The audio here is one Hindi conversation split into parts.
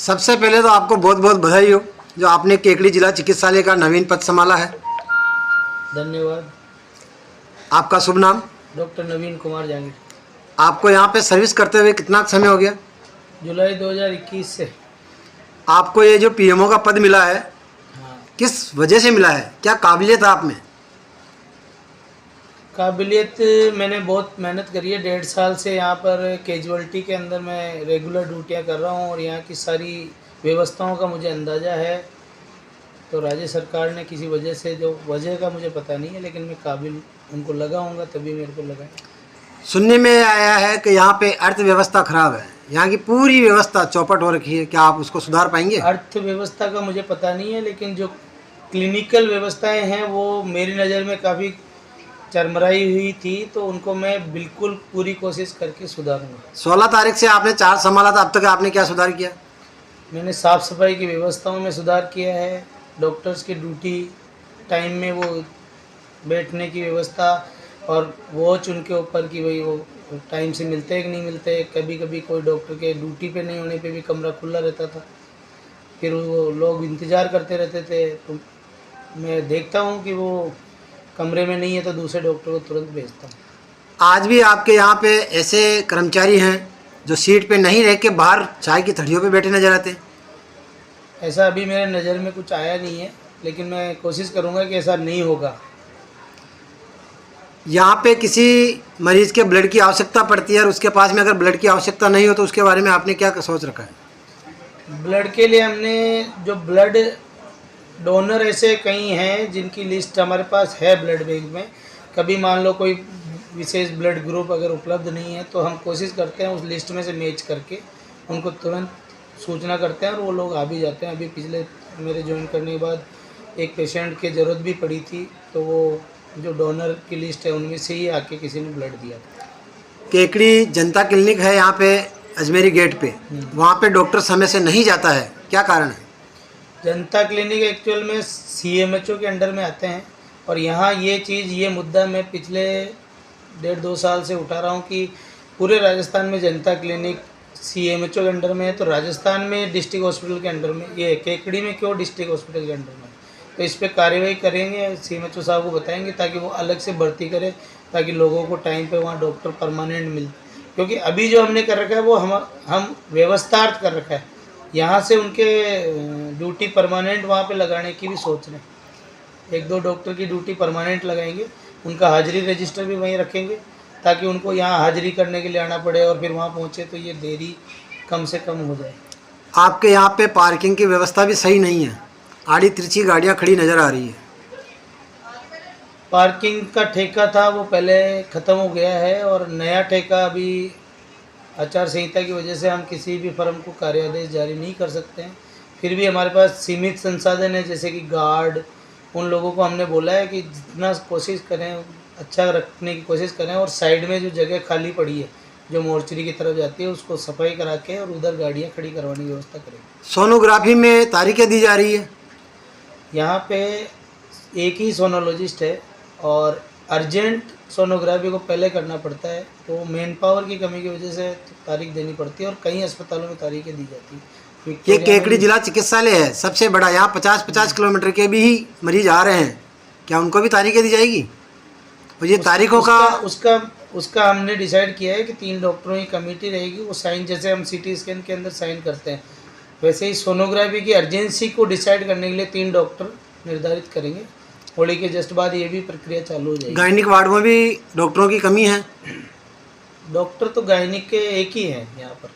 सबसे पहले तो आपको बहुत बहुत बधाई हो जो आपने केकड़ी जिला चिकित्सालय का नवीन पद संभाला है। धन्यवाद। आपका शुभ नाम? डॉक्टर नवीन कुमार जहांगीर। आपको यहाँ पे सर्विस करते हुए कितना समय हो गया? जुलाई 2021 से। आपको ये जो पीएमओ का पद मिला है, हाँ, किस वजह से मिला है? क्या काबिलियत है आप में? काबिलियत मैंने बहुत मेहनत करी है। 1.5 साल से यहाँ पर कैजुअल्टी के अंदर मैं रेगुलर ड्यूटियाँ कर रहा हूँ और यहाँ की सारी व्यवस्थाओं का मुझे अंदाज़ा है। तो राज्य सरकार ने किसी वजह से, जो वजह का मुझे पता नहीं है, लेकिन मैं काबिल उनको लगाऊंगा, तभी मेरे को लगा। सुनने में आया है कि यहाँ पे अर्थव्यवस्था खराब है, यहाँ की पूरी व्यवस्था चौपट हो रखी है, क्या आप उसको सुधार पाएंगे? अर्थव्यवस्था का मुझे पता नहीं है, लेकिन जो क्लिनिकल व्यवस्थाएं हैं वो मेरी नज़र में काफ़ी चरमराई हुई थी, तो उनको मैं बिल्कुल पूरी कोशिश करके सुधारूंगा। 16 तारीख से आपने चार्ज संभाला था, अब तक आपने क्या सुधार किया? मैंने साफ़ सफाई की व्यवस्थाओं में सुधार किया है। डॉक्टर्स की ड्यूटी टाइम में वो बैठने की व्यवस्था और वॉच उनके ऊपर की, वही वो टाइम से मिलते हैं कि नहीं मिलते। कभी कभी कोई डॉक्टर के ड्यूटी पे नहीं होने पे भी कमरा खुला रहता था, फिर वो लोग इंतज़ार करते रहते थे। तो मैं देखता हूँ कि वो कमरे में नहीं है तो दूसरे डॉक्टर को तुरंत भेजता हूँ। आज भी आपके यहाँ पे ऐसे कर्मचारी हैं जो सीट पे नहीं रह के बाहर चाय की थड़ियों पे बैठे नजर आते हैं? ऐसा अभी मेरे नज़र में कुछ आया नहीं है, लेकिन मैं कोशिश करूँगा कि ऐसा नहीं होगा। यहाँ पे किसी मरीज के ब्लड की आवश्यकता पड़ती है और उसके पास में अगर ब्लड की आवश्यकता नहीं हो तो उसके बारे में आपने क्या सोच रखा है? ब्लड के लिए हमने जो ब्लड डोनर ऐसे कई हैं जिनकी लिस्ट हमारे पास है ब्लड बैंक में। कभी मान लो कोई विशेष ब्लड ग्रुप अगर उपलब्ध नहीं है तो हम कोशिश करते हैं उस लिस्ट में से मैच करके उनको तुरंत सूचना करते हैं और वो लोग आ भी जाते हैं। अभी पिछले मेरे ज्वाइन करने के बाद एक पेशेंट की ज़रूरत भी पड़ी थी, तो वो जो डोनर की लिस्ट है उनमें से ही आके किसी ने ब्लड दिया था। केकड़ी जनता क्लिनिक है यहाँ पे अजमेरी गेट पे, वहाँ पे डॉक्टर समय से नहीं जाता है, क्या कारण है? जनता क्लिनिक एक्चुअल में CMHO के अंडर में आते हैं और यहाँ ये मुद्दा मैं पिछले 1.5-2 साल से उठा रहा हूँ कि पूरे राजस्थान में जनता क्लिनिक CMHO के अंडर में है, तो राजस्थान में डिस्ट्रिक्ट हॉस्पिटल के अंडर में, ये केकड़ी में क्यों डिस्ट्रिक्ट हॉस्पिटल के अंडर में? तो इस पर कार्रवाई करेंगे, CMHO साहब को बताएंगे ताकि वो अलग से भर्ती करें, ताकि लोगों को टाइम पे वहाँ डॉक्टर परमानेंट मिले। क्योंकि अभी जो हमने कर रखा है वो हम व्यवस्थार्थ कर रखा है, यहाँ से उनके ड्यूटी परमानेंट वहाँ पे लगाने की भी सोच रहे हैं। 1-2 डॉक्टर की ड्यूटी परमानेंट लगाएंगे, उनका हाजिरी रजिस्टर भी वहीं रखेंगे ताकि उनको यहाँ हाजिरी करने के लिए आना पड़े और फिर वहाँ पहुँचे तो ये देरी कम से कम हो जाए। आपके यहाँ पे पार्किंग की व्यवस्था भी सही नहीं है, आड़ी तिरछी गाड़ियाँ खड़ी नज़र आ रही है। पार्किंग का ठेका था वो पहले ख़त्म हो गया है और नया ठेका अभी आचार संहिता की वजह से हम किसी भी फर्म को कार्यादेश जारी नहीं कर सकते हैं। फिर भी हमारे पास सीमित संसाधन है, जैसे कि गार्ड, उन लोगों को हमने बोला है कि जितना कोशिश करें अच्छा रखने की कोशिश करें और साइड में जो जगह खाली पड़ी है जो मोर्चरी की तरफ जाती है उसको सफाई करा के और उधर गाड़ियाँ खड़ी करवाने की व्यवस्था करें। सोनोग्राफी में तारीखें दी जा रही है। यहाँ पे एक ही सोनोलॉजिस्ट है और अर्जेंट सोनोग्राफी को पहले करना पड़ता है, तो मैन पावर की कमी की वजह से तारीख देनी पड़ती है और कई अस्पतालों में तारीखें दी जाती है। ये केकड़ी जिला चिकित्सालय है सबसे बड़ा, यहाँ 50-50 किलोमीटर के भी मरीज आ रहे हैं, क्या उनको भी तारीखें दी जाएगी? और ये तारीखों का उसका हमने डिसाइड किया है कि 3 डॉक्टरों की कमेटी रहेगी, वो साइन जैसे हम CT स्कैन के अंदर साइन करते हैं वैसे ही सोनोग्राफी की अर्जेंसी को डिसाइड करने के लिए 3 डॉक्टर निर्धारित करेंगे। होली के जस्ट बाद ये भी प्रक्रिया चालू हो जाएगी। गायनिक वार्ड में भी डॉक्टरों की कमी है। डॉक्टर तो गायनिक के एक ही हैं यहाँ पर,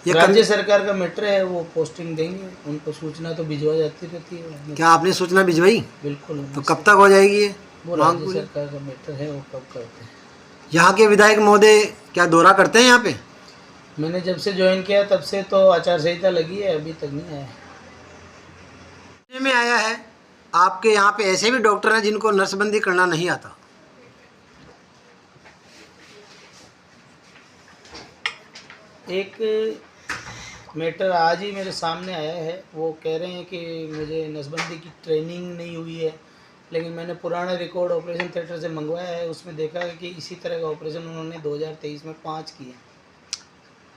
ये राज्य सरकार का मैटर है, वो पोस्टिंग देंगे, उनको सूचना तो भिजवा जाती रहती है। क्या आपने सूचना भिजवाई? बिल्कुल। तो कब तक हो जाएगी ये? वो राज्य सरकार का मैटर है, वो कब करते हैं। यहाँ के विधायक महोदय क्या दौरा करते हैं यहाँ पे? मैंने जब से ज्वाइन किया तब से तो आचार संहिता लगी है, अभी तक नहीं आया। में आया है आपके यहाँ पे ऐसे भी डॉक्टर हैं जिनको नसबंदी करना नहीं आता। एक मैटर आज ही मेरे सामने आया है, वो कह रहे हैं कि मुझे नसबंदी की ट्रेनिंग नहीं हुई है, लेकिन मैंने पुराना रिकॉर्ड ऑपरेशन थिएटर से मंगवाया है, उसमें देखा है कि इसी तरह का ऑपरेशन उन्होंने 2023 में 5 किए।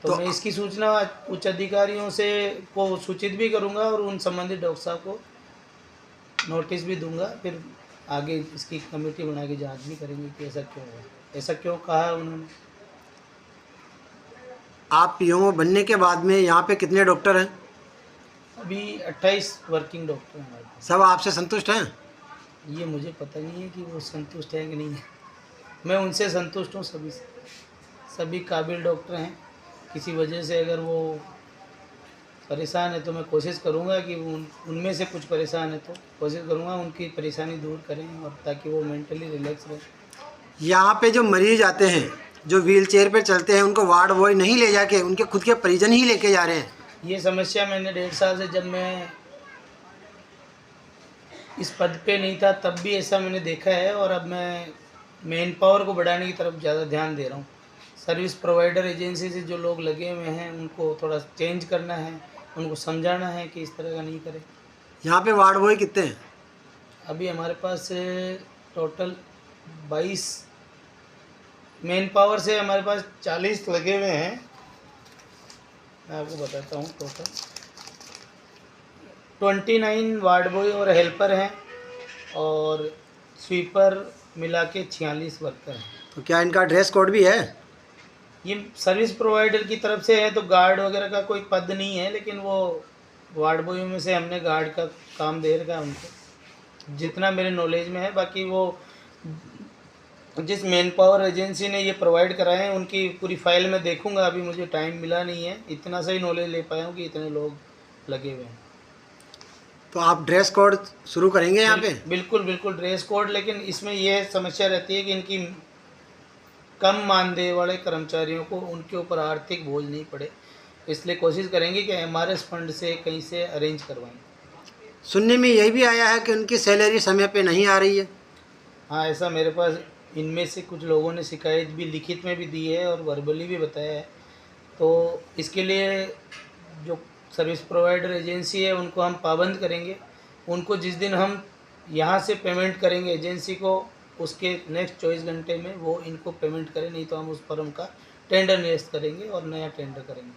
तो मैं इसकी सूचना उच्च अधिकारियों से को सूचित भी करूंगा और उन संबंधित डॉक्टर साहब को नोटिस भी दूंगा। फिर आगे इसकी कमेटी बना के जांच भी करेंगे कि ऐसा क्यों हुआ, ऐसा क्यों कहा है उन्होंने। आप पीओ बनने के बाद में यहाँ पे कितने डॉक्टर हैं? अभी 28 वर्किंग डॉक्टर हैं हमारे पास। सब आपसे संतुष्ट हैं? ये मुझे पता नहीं है कि वो संतुष्ट है कि नहीं है। मैं उनसे संतुष्ट हूँ, सभी काबिल डॉक्टर हैं। किसी वजह से अगर वो परेशान है तो मैं कोशिश करूँगा कि उनमें से कुछ परेशान है तो कोशिश करूँगा उनकी परेशानी दूर करें और ताकि वो मेंटली रिलैक्स रहे। यहाँ पे जो मरीज आते हैं जो व्हील चेयर पर चलते हैं उनको वार्ड बॉय नहीं ले जाके उनके खुद के परिजन ही लेके जा रहे हैं। ये समस्या मैंने 1.5 साल से, जब मैं इस पद पे नहीं था तब भी ऐसा मैंने देखा है, और अब मैं मेन पावर को बढ़ाने की तरफ ज़्यादा ध्यान दे रहा हूँ। सर्विस प्रोवाइडर एजेंसी से जो लोग लगे हुए हैं उनको थोड़ा चेंज करना है, उनको समझाना है कि इस तरह का नहीं करें। यहाँ पे वार्ड बॉय कितने हैं? अभी हमारे पास टोटल 22, मेन पावर से हमारे पास 40 लगे हुए हैं। मैं आपको बताता हूँ, टोटल 29 वार्ड बॉय और हेल्पर हैं और स्वीपर मिला के 46 वर्कर हैं। तो क्या इनका ड्रेस कोड भी है? ये सर्विस प्रोवाइडर की तरफ से है तो गार्ड वगैरह का कोई पद नहीं है, लेकिन वो वार्ड बॉय में से हमने गार्ड का काम दे रखा है उनको, जितना मेरे नॉलेज में है। बाकी वो जिस मेन पावर एजेंसी ने ये प्रोवाइड कराए हैं उनकी पूरी फाइल में देखूंगा, अभी मुझे टाइम मिला नहीं है, इतना सही नॉलेज ले पाया हूँ कि इतने लोग लगे हुए हैं। तो आप ड्रेस कोड शुरू करेंगे यहाँ पे? बिल्कुल बिल्कुल ड्रेस कोड, लेकिन इसमें यह समस्या रहती है कि इनकी कम मानदेय वाले कर्मचारियों को उनके ऊपर आर्थिक बोझ नहीं पड़े, इसलिए कोशिश करेंगे कि एमआरएस फंड से कहीं से अरेंज करवाएं। सुनने में यही भी आया है कि उनकी सैलरी समय पे नहीं आ रही है। हाँ, ऐसा मेरे पास इनमें से कुछ लोगों ने शिकायत भी लिखित में भी दी है और वर्बली भी बताया है। तो इसके लिए जो सर्विस प्रोवाइडर एजेंसी है उनको हम पाबंद करेंगे। उनको जिस दिन हम यहाँ से पेमेंट करेंगे एजेंसी को, उसके नेक्स्ट 24 घंटे में वो इनको पेमेंट करें, नहीं तो हम उस फर्म का टेंडर निरस्त करेंगे और नया टेंडर करेंगे।